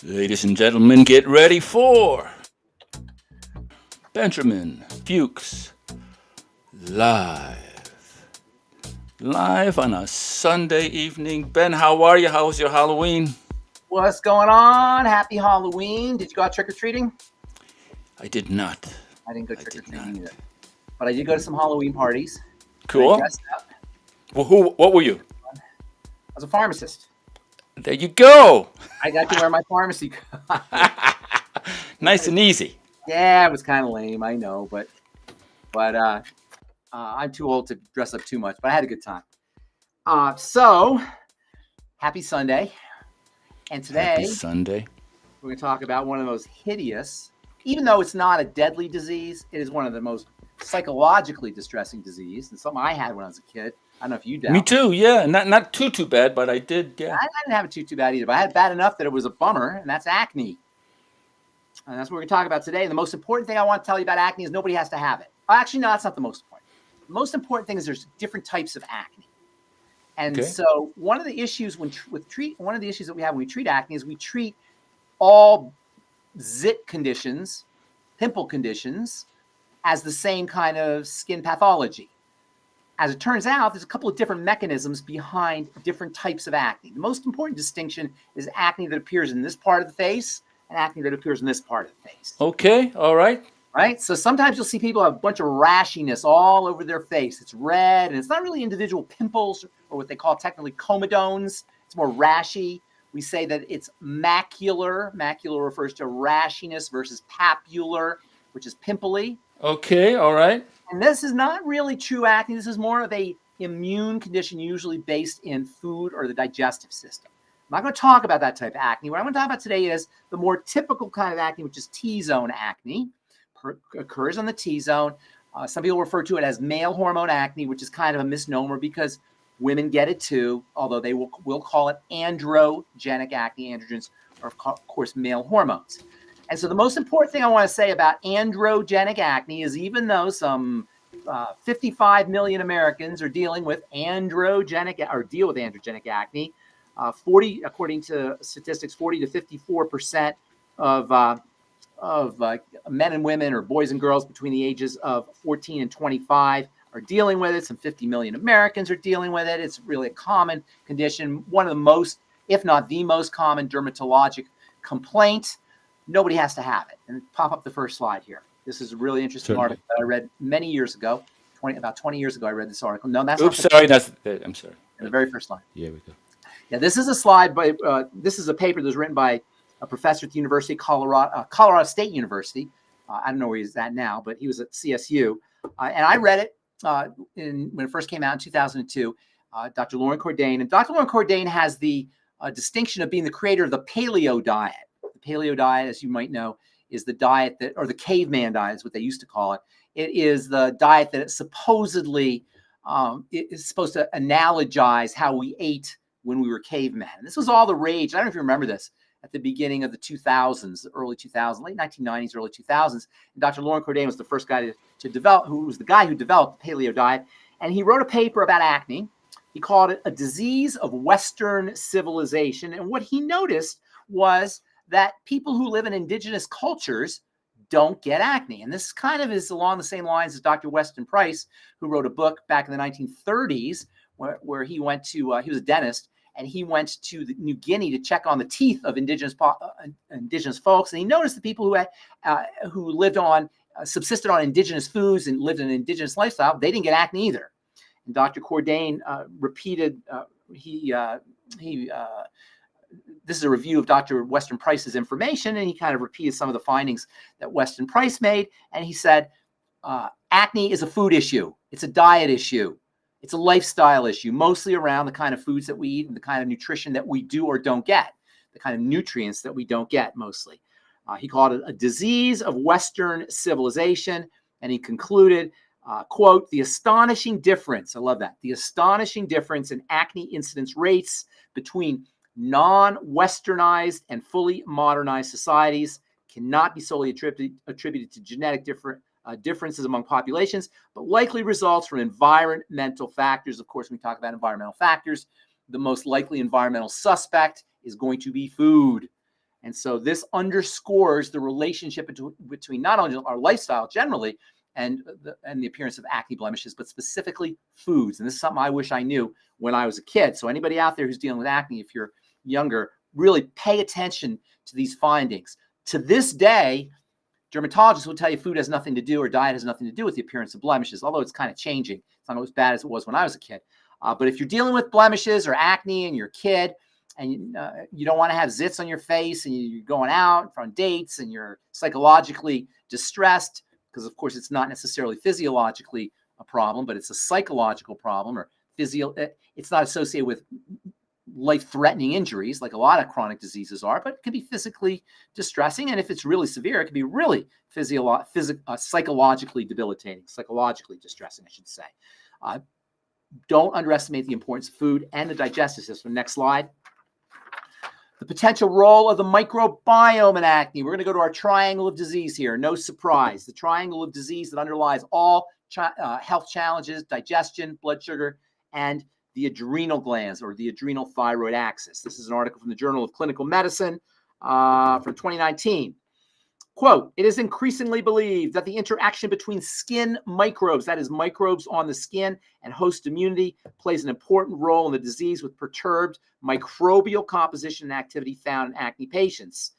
Ladies and gentlemen, get ready for Benjamin Fuchs live. Live on a Sunday evening. Ben, how are you? How was your Halloween? What's going on? Happy Halloween. Did you go out trick-or-treating? I did not. I didn't go I did trick-or-treating not. either. But I did go to some Halloween parties. And I Cool. dressed up. Well, what were you? I was a pharmacist. There you go. I got to wear my pharmacy costume. Nice and easy. Yeah, it was kind of lame, I know, but I'm too old to dress up too much, but I had a good time. So, happy Sunday. And today, Happy Sunday. we're going to talk about one of the most hideous, even though it's not a deadly disease, it is one of the most psychologically distressing disease, and something I had when I was a kid. I don't know if you dealt. Me too, yeah. Not too bad, but I did, yeah. I didn't have it too bad either, but I had it bad enough that it was a bummer, and that's acne. And that's what we're going to talk about today. The most important thing I want to tell you about acne is nobody has to have it. Actually, no, that's not the most important. The most important thing is there's different types of acne. And Okay. so one of the issues one of the issues that we have when we treat acne is we treat all zit conditions, pimple conditions, as the same kind of skin pathology. As it turns out, there's a couple of different mechanisms behind different types of acne. The most important distinction is acne that appears in this part of the face and acne that appears in this part of the face. Okay, all right. Right? So sometimes you'll see people have a bunch of rashiness all over their face. It's red, and it's not really individual pimples or what they call technically comedones. It's more rashy. We say that it's macular. Macular refers to rashiness versus papular, which is pimply. Okay, all right. And this is not really true acne. This is more of a immune condition, usually based in food or the digestive system. I'm not going to talk about that type of acne. What I'm going to talk about today is the more typical kind of acne, which is T-zone acne. Occurs on the T-zone. Some people refer to it as male hormone acne, which is kind of a misnomer because women get it too, although they will call it androgenic acne. Androgens are, of course, male hormones. And so the most important thing I want to say about androgenic acne is even though some 55 million Americans are dealing with androgenic acne, 40, according to statistics, 40 to 54% of men and women or boys and girls between the ages of 14 and 25 are dealing with it. Some 50 million Americans are dealing with it. It's really a common condition. One of the most, if not the most common dermatologic complaint. Nobody has to have it. And pop up the first slide here. This is a really interesting article that I read many years ago. About 20 years ago, I read this article. No, that's Oops, not sorry. I'm sorry. the very first line. Yeah, we go. Yeah, this is a slide by, this is a paper that was written by a professor at the University of Colorado State University. I don't know where he's at now, but he was at CSU. And I read it when it first came out in 2002, Dr. Lauren Cordain. And Dr. Lauren Cordain has the distinction of being the creator of the paleo diet. The paleo diet, as you might know, is the diet that, or the caveman diet is what they used to call it. It is the diet that supposedly is supposed to analogize how we ate when we were cavemen. And this was all the rage. I don't know if you remember this at the beginning of the 2000s, early 2000s, late 1990s, early 2000s. And Dr. Lauren Cordain was the first guy to develop, who was the guy who developed the paleo diet. And he wrote a paper about acne. He called it a disease of Western civilization. And what he noticed was that people who live in indigenous cultures don't get acne. And this kind of is along the same lines as Dr. Weston Price, who wrote a book back in the 1930s where he went to, he was a dentist, and he went to New Guinea to check on the teeth of indigenous folks. And he noticed the people who lived on, subsisted on indigenous foods and lived an indigenous lifestyle, they didn't get acne either. And Dr. Cordain repeated, this is a review of Dr. Weston Price's information, and he kind of repeated some of the findings that Weston Price made. And he said, acne is a food issue. It's a diet issue. It's a lifestyle issue, mostly around the kind of foods that we eat and the kind of nutrition that we do or don't get, the kind of nutrients that we don't get mostly. He called it a disease of Western civilization. And he concluded, quote, the astonishing difference, I love that, the astonishing difference in acne incidence rates between non-Westernized and fully modernized societies cannot be solely attributed to genetic differences among populations, but likely results from environmental factors. Of course, when we talk about environmental factors, the most likely environmental suspect is going to be food. And so this underscores the relationship between not only our lifestyle generally and the appearance of acne blemishes, but specifically foods. And this is something I wish I knew when I was a kid. So anybody out there who's dealing with acne, if you're younger, really pay attention to these findings. To this day, dermatologists will tell you food has nothing to do, or diet has nothing to do with the appearance of blemishes, although it's kind of changing. It's not as bad as it was when I was a kid. But if you're dealing with blemishes or acne and you're a kid, and you don't want to have zits on your face, and you're going out on dates, and you're psychologically distressed, because of course it's not necessarily physiologically a problem, but it's a psychological problem, or it's not associated with life-threatening injuries like a lot of chronic diseases are, but it can be physically distressing. And if it's really severe, it can be really psychologically debilitating, psychologically distressing, I should say. Don't underestimate the importance of food and the digestive system. Next slide. The potential role of the microbiome in acne. We're going to go to our triangle of disease here. No surprise. The triangle of disease that underlies all health challenges: digestion, blood sugar, and the adrenal glands, or the adrenal thyroid axis. This is an article from the Journal of Clinical Medicine from 2019. Quote, it is increasingly believed that the interaction between skin microbes, that is microbes on the skin, and host immunity plays an important role in the disease, with perturbed microbial composition and activity found in acne patients.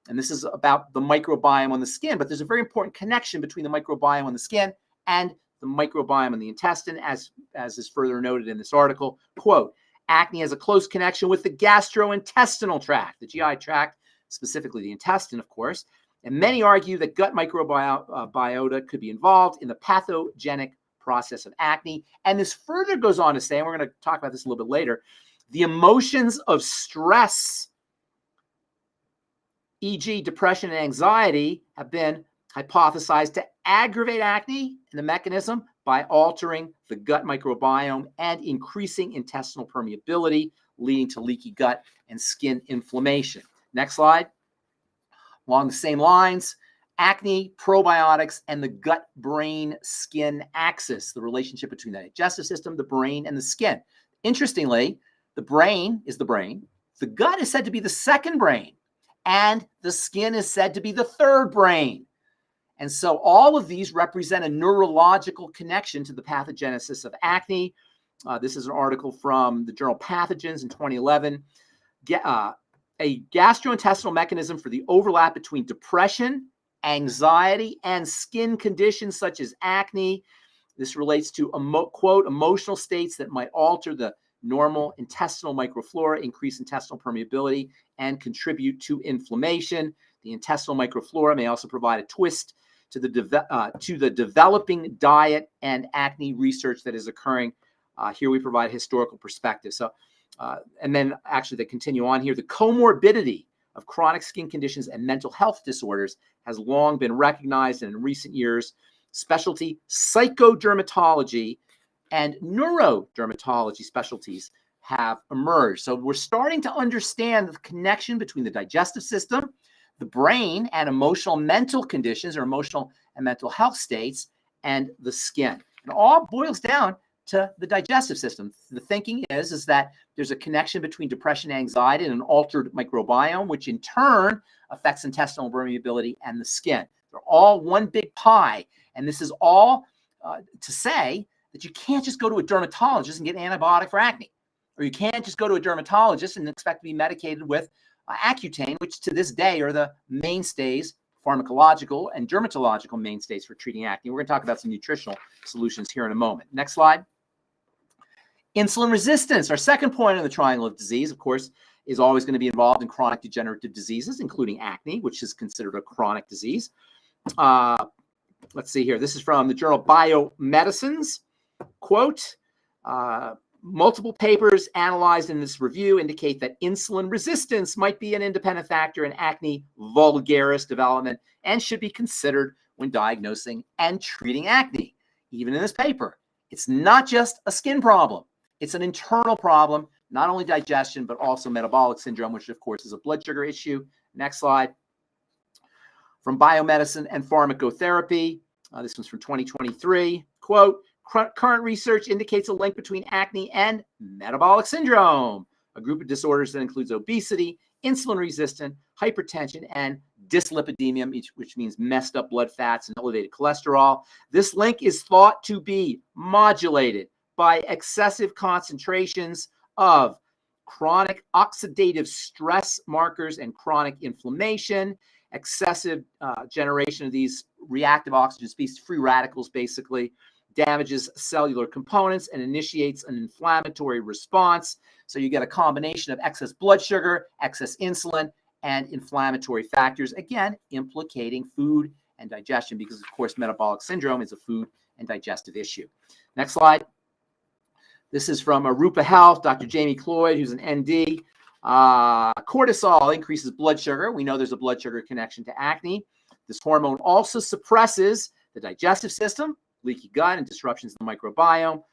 And this is about the microbiome on the skin, but there's a very important connection between the microbiome on the skin and the microbiome in the intestine, as is further noted in this article. Quote, acne has a close connection with the gastrointestinal tract, the GI tract, specifically the intestine, of course. And many argue that gut microbiota could be involved in the pathogenic process of acne. And this further goes on to say, and we're going to talk about this a little bit later, the emotions of stress, e.g. depression and anxiety, have been hypothesized to aggravate acne, and the mechanism by altering the gut microbiome and increasing intestinal permeability, leading to leaky gut and skin inflammation. Next slide. Along the same lines, acne, probiotics, and the gut-brain-skin axis, the relationship between the digestive system, the brain, and the skin. Interestingly, the brain is the brain, the gut is said to be the second brain, and the skin is said to be the third brain. And so all of these represent a neurological connection to the pathogenesis of acne. This is an article from the journal Pathogens in 2011. A gastrointestinal mechanism for the overlap between depression, anxiety, and skin conditions such as acne. This relates to, quote, emotional states that might alter the normal intestinal microflora, increase intestinal permeability, and contribute to inflammation. The intestinal microflora may also provide a twist to the developing diet and acne research that is occurring. Here we provide a historical perspective. So, and then actually they continue on here. The comorbidity of chronic skin conditions and mental health disorders has long been recognized, and in recent years, specialty psychodermatology and neurodermatology specialties have emerged. So we're starting to understand the connection between the digestive system, the brain, and emotional mental conditions, or emotional and mental health states, and the skin. It all boils down to the digestive system. The thinking is that there's a connection between depression, anxiety, and an altered microbiome, which in turn affects intestinal permeability and the skin. They're all one big pie. And this is all to say that you can't just go to a dermatologist and get an antibiotic for acne, or you can't just go to a dermatologist and expect to be medicated with Accutane, which to this day are the mainstays, pharmacological and dermatological mainstays for treating acne. We're going to talk about some nutritional solutions here in a moment. Next slide. Insulin resistance, our second point in the triangle of disease, of course, is always going to be involved in chronic degenerative diseases, including acne, which is considered a chronic disease. Let's see here. This is from the journal Biomedicines. Quote, multiple papers analyzed in this review indicate that insulin resistance might be an independent factor in acne vulgaris development and should be considered when diagnosing and treating acne. Even in this paper, it's not just a skin problem. It's an internal problem, not only digestion, but also metabolic syndrome, which of course is a blood sugar issue. Next slide. From Biomedicine and Pharmacotherapy, this one's from 2023. Quote, current research indicates a link between acne and metabolic syndrome, a group of disorders that includes obesity, insulin resistant, hypertension, and dyslipidemia, which means messed up blood fats and elevated cholesterol. This link is thought to be modulated by excessive concentrations of chronic oxidative stress markers and chronic inflammation, excessive generation of these reactive oxygen species, free radicals, basically, damages cellular components and initiates an inflammatory response. So you get a combination of excess blood sugar, excess insulin, and inflammatory factors, again, implicating food and digestion because, of course, metabolic syndrome is a food and digestive issue. Next slide. This is from Arupa Health, Dr. Jamie Cloyd, who's an ND. Cortisol increases blood sugar. We know there's a blood sugar connection to acne. This hormone also suppresses the digestive system, leaky gut, and disruptions in the microbiome.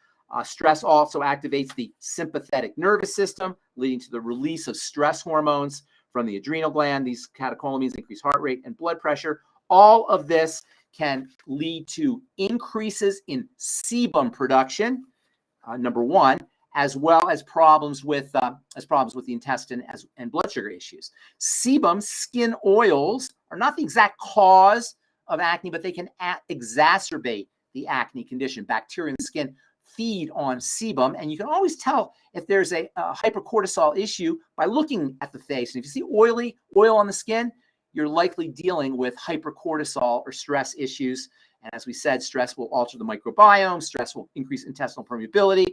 Stress also activates the sympathetic nervous system, leading to the release of stress hormones from the adrenal gland. These catecholamines increase heart rate and blood pressure. All of this can lead to increases in sebum production, number one, as well as problems with the intestine and blood sugar issues. Sebum, skin oils, are not the exact cause of acne, but they can exacerbate the acne condition. Bacteria in the skin feed on sebum, and you can always tell if there's a hypercortisol issue by looking at the face. And if you see oil on the skin, you're likely dealing with hypercortisol or stress issues. And as we said, stress will alter the microbiome, stress will increase intestinal permeability,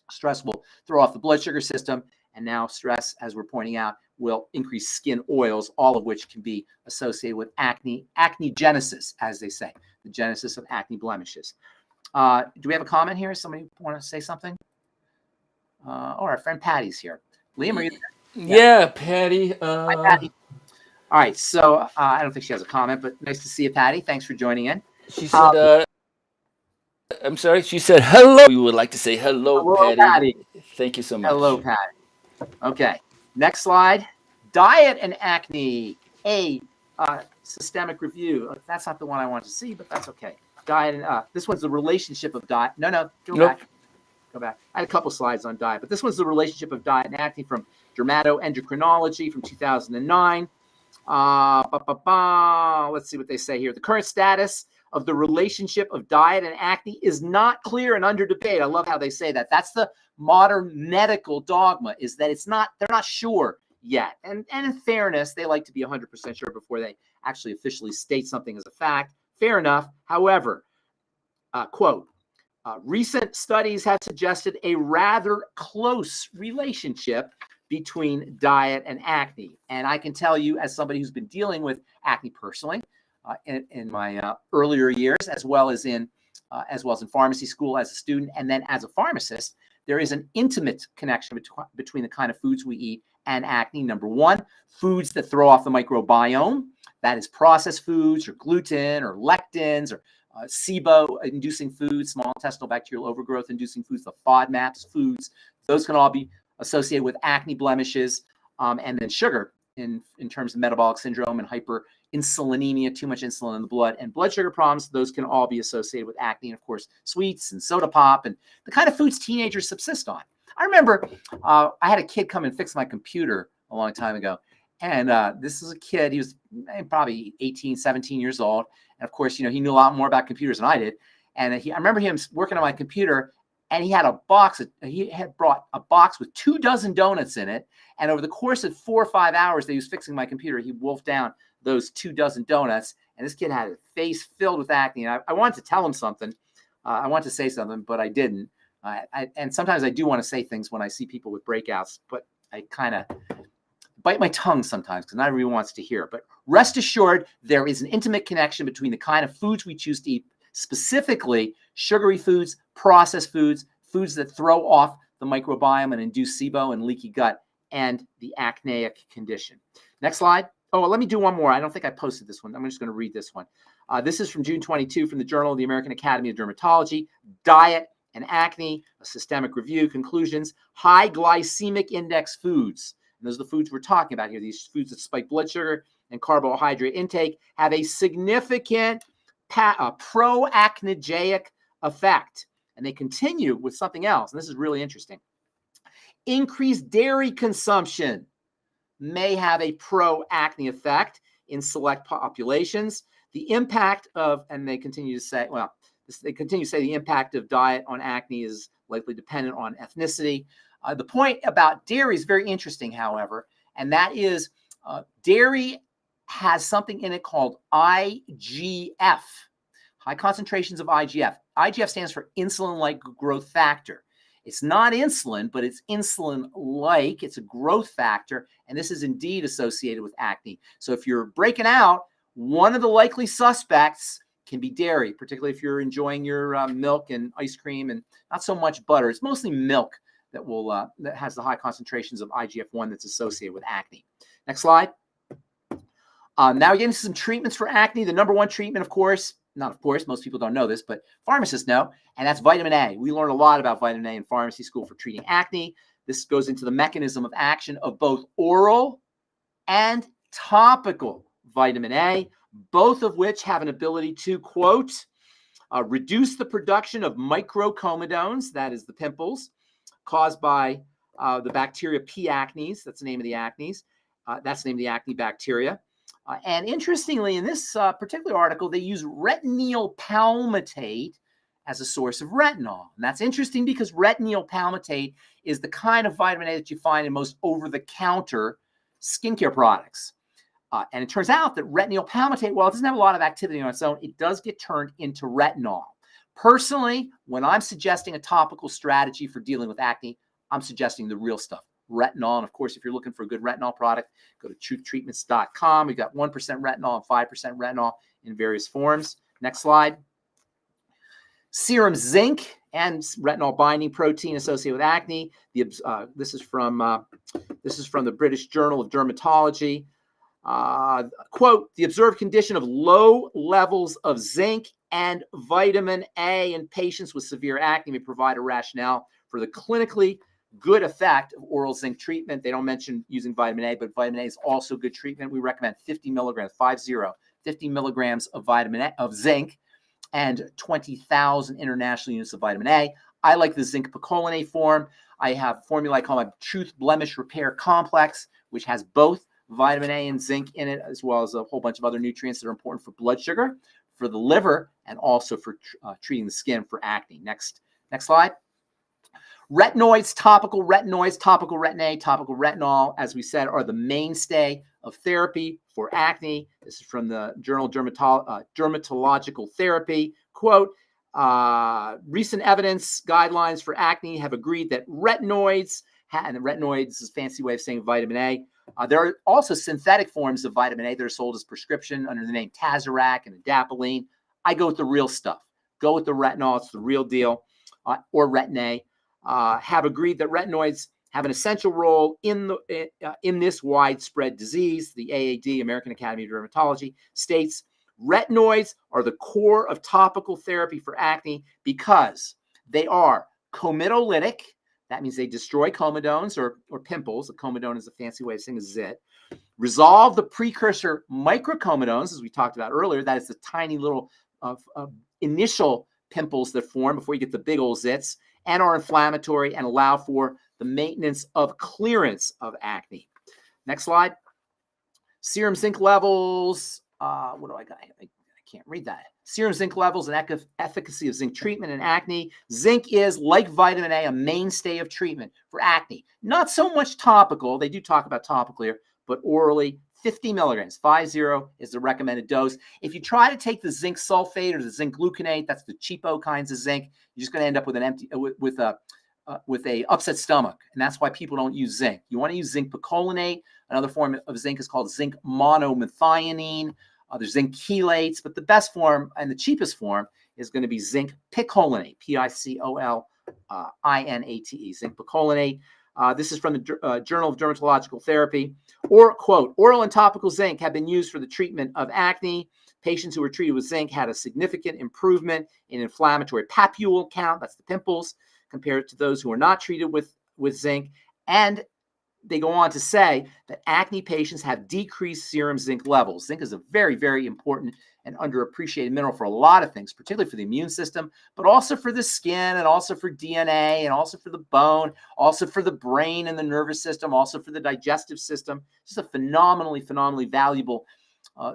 stress will throw off the blood sugar system, and now stress, as we're pointing out, will increase skin oils, all of which can be associated with acnegenesis, as they say, the genesis of acne blemishes. Do we have a comment here? Somebody want to say something? Our friend Patty's here. Liam, are you there? Yeah, Patty. Hi, Patty. All right, so I don't think she has a comment, but nice to see you, Patty. Thanks for joining in. She said, I'm sorry, she said hello. We would like to say hello, Patty. Thank you so much. Hello, Patty. Okay, next slide. Diet and acne, a systemic review. That's not the one I wanted to see, but that's okay. Diet and this one's the relationship of diet. No, go back. Go back. I had a couple slides on diet, but this one's the relationship of diet and acne from Dermatoendocrinology from 2009. Let's see what they say here. The current status of the relationship of diet and acne is not clear and under debate. I love how they say that. That's the modern medical dogma, is that they're not sure yet. And in fairness, they like to be 100% sure before they actually officially state something as a fact. Fair enough. However, quote, recent studies have suggested a rather close relationship between diet and acne. And I can tell you, as somebody who's been dealing with acne personally in my earlier years, as well as in pharmacy school as a student, and then as a pharmacist, there is an intimate connection between the kind of foods we eat and acne. Number one, foods that throw off the microbiome. That is processed foods or gluten or lectins or SIBO-inducing foods, small intestinal bacterial overgrowth-inducing foods, the FODMAPs foods. Those can all be associated with acne blemishes, and then sugar in terms of metabolic syndrome and hyperinsulinemia, too much insulin in the blood, and blood sugar problems. Those can all be associated with acne, and of course, sweets and soda pop and the kind of foods teenagers subsist on. I remember I had a kid come and fix my computer a long time ago. And this is a kid, he was probably 18, 17 years old. And of course, he knew a lot more about computers than I did. And I remember him working on my computer, and he had brought a box with 24 donuts in it. And over the course of 4 or 5 hours that he was fixing my computer, he wolfed down those 24 donuts. And this kid had a face filled with acne. And I wanted to tell him something. I wanted to say something, but I didn't. And sometimes I do want to say things when I see people with breakouts, but I kind of bite my tongue sometimes because not everyone wants to hear it. But rest assured, there is an intimate connection between the kind of foods we choose to eat, specifically sugary foods, processed foods, foods that throw off the microbiome and induce SIBO and leaky gut, and the acneic condition. Next slide. Oh, well, let me do one more. I don't think I posted this one. I'm just going to read this one. This is from June 22 from the Journal of the American Academy of Dermatology. Diet and acne, a systemic review, conclusions, high glycemic index foods. And those are the foods we're talking about here. These foods that spike blood sugar and carbohydrate intake have a significant pro-acnegeic effect. And they continue with something else. And this is really interesting. Increased dairy consumption may have a pro-acne effect in select populations. The impact of, and they continue to say, the impact of diet on acne is likely dependent on ethnicity. The point about dairy is very interesting, however, and that is dairy has something in it called IGF, high concentrations of IGF. IGF stands for insulin-like growth factor. It's not insulin, but it's insulin-like. It's a growth factor, and this is indeed associated with acne. So if you're breaking out, one of the likely suspects can be dairy, particularly if you're enjoying your milk and ice cream and not so much butter. It's mostly milk that has the high concentrations of IGF-1 that's associated with acne. Next slide. Now we're getting some treatments for acne. The number one treatment, most people don't know this, but pharmacists know, and that's vitamin A. We learned a lot about vitamin A in pharmacy school for treating acne. This goes into the mechanism of action of both oral and topical vitamin A, both of which have an ability to, quote, reduce the production of microcomedones, that is the pimples, caused by the bacteria P. acnes. That's the name of the acnes. That's the name of the acne bacteria. And interestingly, in this particular article, they use retinyl palmitate as a source of retinol. And that's interesting because retinyl palmitate is the kind of vitamin A that you find in most over-the-counter skincare products. And it turns out that retinyl palmitate, while it doesn't have a lot of activity on its own, it does get turned into retinol. Personally, when I'm suggesting a topical strategy for dealing with acne, I'm suggesting the real stuff. Retinol. And of course, if you're looking for a good retinol product, go to truthtreatments.com. We've got 1% retinol and 5% retinol in various forms. Next slide. Serum zinc and retinol binding protein associated with acne. This is from the British Journal of Dermatology. Quote, the observed condition of low levels of zinc and vitamin A in patients with severe acne may provide a rationale for the clinically good effect of oral zinc treatment. They don't mention using vitamin A, but vitamin A is also good treatment. We recommend 50 milligrams, 50 milligrams of zinc and 20,000 international units of vitamin A. I like the zinc picolinate form. I have a formula I call my Truth Blemish Repair Complex, which has both vitamin A and zinc in it, as well as a whole bunch of other nutrients that are important for blood sugar, for the liver, and also for treating the skin for acne. Next slide. Retinoids, topical retin-A, topical retinol, as we said, are the mainstay of therapy for acne. This is from the journal Dermatological Therapy. Quote, recent evidence guidelines for acne have agreed that retinoids, and the retinoids is a fancy way of saying vitamin A. There are also synthetic forms of vitamin A that are sold as prescription under the name Tazorac and Adapalene. I go with the real stuff. Go with the retinol. It's the real deal, or retin-A. Have agreed that retinoids have an essential role in this widespread disease. The AAD, American Academy of Dermatology, states retinoids are the core of topical therapy for acne because they are comedolytic. That means they destroy comedones or pimples. A comedone is a fancy way of saying a zit. Resolve the precursor microcomedones, as we talked about earlier. That is the tiny little initial pimples that form before you get the big old zits, and are inflammatory and allow for the maintenance of clearance of acne. Next slide. Serum zinc levels. What do I got? I can't read that. Serum zinc levels and efficacy of zinc treatment in acne. Zinc is, like vitamin A, a mainstay of treatment for acne. Not so much topical. They do talk about topical here, but orally, 50 milligrams, 50 is the recommended dose. If you try to take the zinc sulfate or the zinc gluconate, that's the cheapo kinds of zinc, you're just going to end up with a upset stomach, and that's why people don't use zinc. You want to use zinc picolinate. Another form of zinc is called zinc monomethionine. There's zinc chelates, but the best form and the cheapest form is going to be zinc picolinate, Picolinate, zinc picolinate. This is from the Journal of Dermatological Therapy. Or, quote, oral and topical zinc have been used for the treatment of acne. Patients who were treated with zinc had a significant improvement in inflammatory papule count, that's the pimples, compared to those who are not treated with zinc. And they go on to say that acne patients have decreased serum zinc levels. Zinc is a very, very important an underappreciated mineral for a lot of things, particularly for the immune system, but also for the skin and also for DNA and also for the bone, also for the brain and the nervous system, also for the digestive system. It's a phenomenally valuable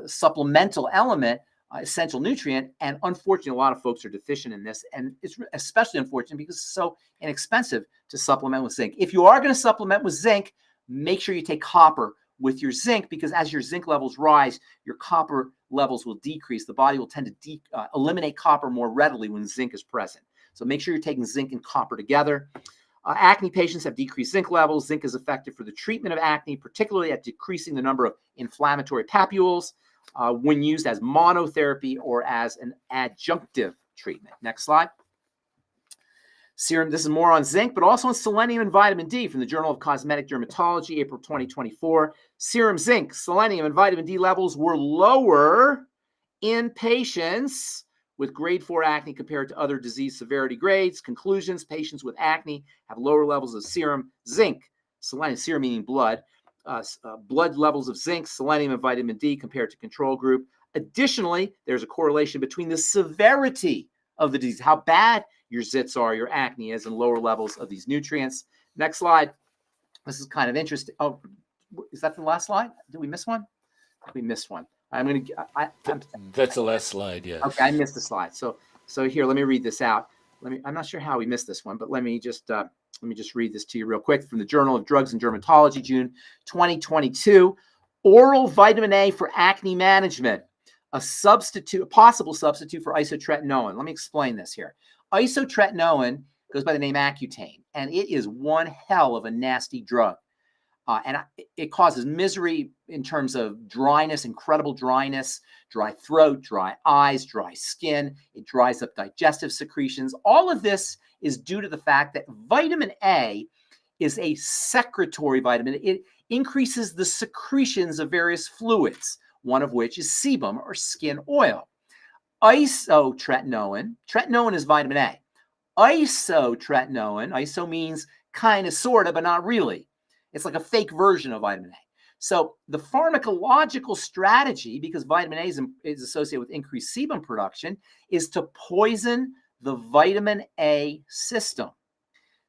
supplemental element, essential nutrient. And unfortunately, a lot of folks are deficient in this. And it's especially unfortunate because it's so inexpensive to supplement with zinc. If you are going to supplement with zinc, make sure you take copper with your zinc, because as your zinc levels rise, your copper levels will decrease. The body will tend to eliminate copper more readily when zinc is present. So make sure you're taking zinc and copper together. Acne patients have decreased zinc levels. Zinc is effective for the treatment of acne, particularly at decreasing the number of inflammatory papules when used as monotherapy or as an adjunctive treatment. Next slide. Serum, this is more on zinc, but also on selenium and vitamin D from the Journal of Cosmetic Dermatology, April 2024. Serum zinc, selenium, and vitamin D levels were lower in patients with grade 4 acne compared to other disease severity grades. Conclusions: patients with acne have lower levels of serum zinc, selenium, serum meaning blood, blood levels of zinc, selenium, and vitamin D compared to control group. Additionally, there's a correlation between the severity of the disease, how bad your zits are, your acne is, and lower levels of these nutrients. Next slide. This is kind of interesting. Oh, is that the last slide? Did we miss one? We missed one. That's the last slide. Yeah. Okay, I missed the slide. So here, let me read this out. I'm not sure how we missed this one, but let me just read this to you real quick from the Journal of Drugs and Dermatology, June 2022. Oral vitamin A for acne management, a possible substitute for isotretinoin. Let me explain this here. Isotretinoin goes by the name Accutane, and it is one hell of a nasty drug. It causes misery in terms of dryness, incredible dryness, dry throat, dry eyes, dry skin. It dries up digestive secretions. All of this is due to the fact that vitamin A is a secretory vitamin. It increases the secretions of various fluids, one of which is sebum or skin oil. Isotretinoin, tretinoin is vitamin A. Isotretinoin, iso means kind of, sort of, but not really. It's like a fake version of vitamin A. So the pharmacological strategy, because vitamin A is associated with increased sebum production, is to poison the vitamin A system.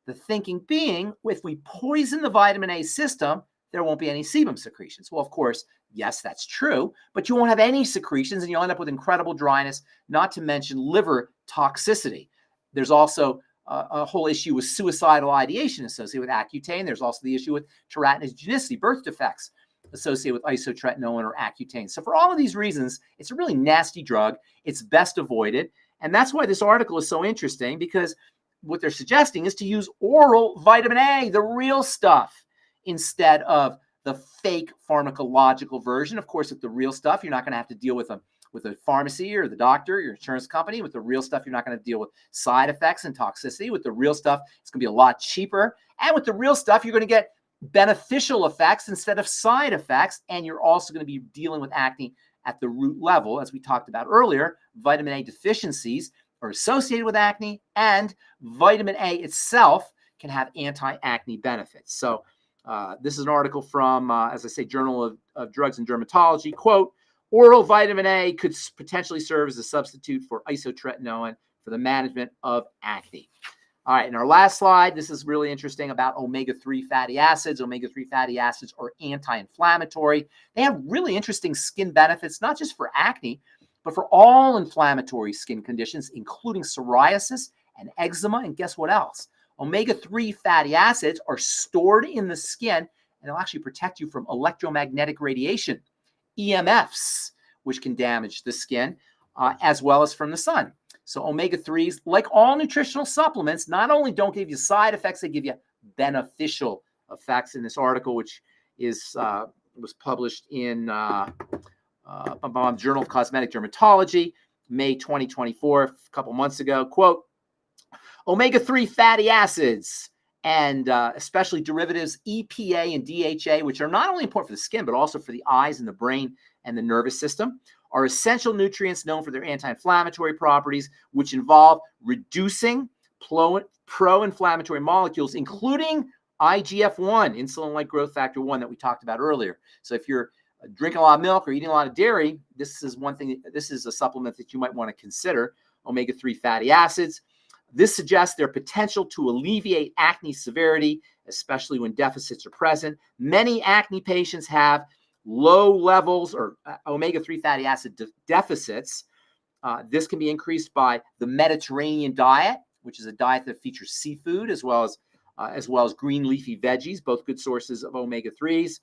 The thinking being, if we poison the vitamin A system, there won't be any sebum secretions. Well, of course, yes, that's true, but you won't have any secretions and you'll end up with incredible dryness, not to mention liver toxicity. There's also a whole issue with suicidal ideation associated with Accutane. There's also the issue with teratogenicity, birth defects associated with isotretinoin or Accutane. So for all of these reasons, it's a really nasty drug. It's best avoided. And that's why this article is so interesting, because what they're suggesting is to use oral vitamin A, the real stuff, instead of the fake pharmacological version. Of course, with the real stuff, you're not going to have to deal with a pharmacy or the doctor, your insurance company. With the real stuff, you're not going to deal with side effects and toxicity. With the real stuff, it's going to be a lot cheaper. And with the real stuff, you're going to get beneficial effects instead of side effects. And you're also going to be dealing with acne at the root level. As we talked about earlier, vitamin A deficiencies are associated with acne, and vitamin A itself can have anti-acne benefits. So this is an article from, as I say, Journal of Drugs and Dermatology. Quote, oral vitamin A could potentially serve as a substitute for isotretinoin for the management of acne. All right, in our last slide, this is really interesting about omega-3 fatty acids. Omega-3 fatty acids are anti-inflammatory. They have really interesting skin benefits, not just for acne, but for all inflammatory skin conditions, including psoriasis and eczema. And guess what else? Omega-3 fatty acids are stored in the skin, and they'll actually protect you from electromagnetic radiation, EMFs, which can damage the skin, as well as from the sun. So omega-3s, like all nutritional supplements, not only don't give you side effects, they give you beneficial effects. In this article, which was published in Journal of Cosmetic Dermatology, May 2024, a couple months ago, quote, omega-3 fatty acids, and especially derivatives EPA and DHA, which are not only important for the skin, but also for the eyes and the brain and the nervous system, are essential nutrients known for their anti-inflammatory properties, which involve reducing pro-inflammatory molecules, including IGF-1, insulin-like growth factor 1, that we talked about earlier. So if you're Drinking a lot of milk or eating a lot of dairy, this is one thing. This is a supplement that you might want to consider, omega-3 fatty acids. This suggests their potential to alleviate acne severity, especially when deficits are present. Many acne patients have low levels or omega-3 fatty acid deficits. This can be increased by the Mediterranean diet, which is a diet that features seafood as well as green leafy veggies, both good sources of omega-3s.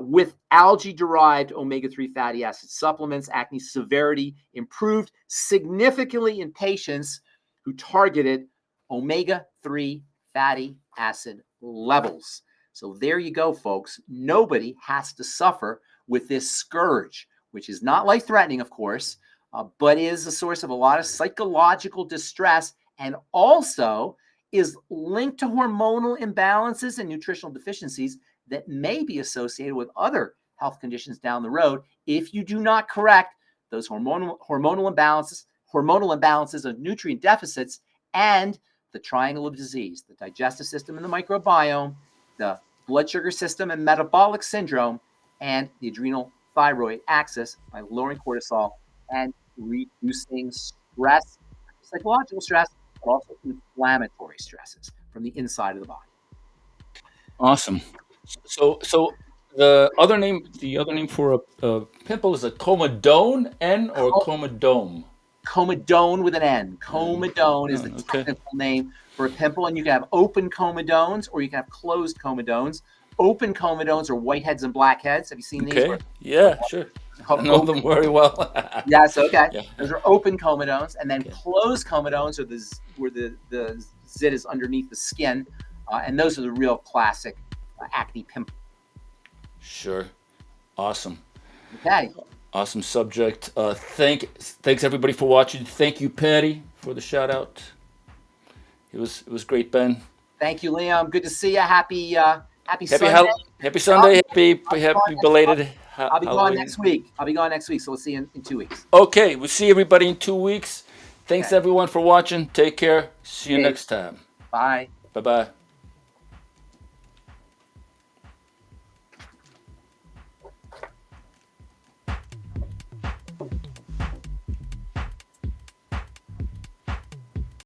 With algae-derived omega-3 fatty acid supplements, acne severity improved significantly in patients who targeted omega-3 fatty acid levels. So there you go, folks. Nobody has to suffer with this scourge, which is not life-threatening, of course, but is a source of a lot of psychological distress and also is linked to hormonal imbalances and nutritional deficiencies that may be associated with other health conditions down the road if you do not correct those hormonal imbalances of nutrient deficits and the triangle of disease, the digestive system and the microbiome, the blood sugar system and metabolic syndrome, and the adrenal thyroid axis by lowering cortisol and reducing stress, psychological stress, but also inflammatory stresses from the inside of the body. Awesome. So the other name for a pimple is a comedone, or comedome. Comedone with an N. Comedone is the technical name for a pimple, and you can have open comedones or you can have closed comedones. Open comedones are whiteheads and blackheads. Have you seen these? Okay. Yeah, sure. I know them very well. Yes. Okay. Yeah. Those are open comedones, and then closed comedones are where the zit is underneath the skin, and those are the real classic acne pimple. Sure. Awesome. Okay. Awesome subject. Thanks everybody for watching. Thank you, Patty, for the shout out. It was great, Ben. Thank you, Liam. Good to see you. Happy Sunday. Happy Sunday. Happy belated. I'll be gone next week. So we'll see you in 2 weeks. Okay, we'll see everybody in 2 weeks. Thanks everyone for watching. Take care. See you next time. Bye. Bye-bye.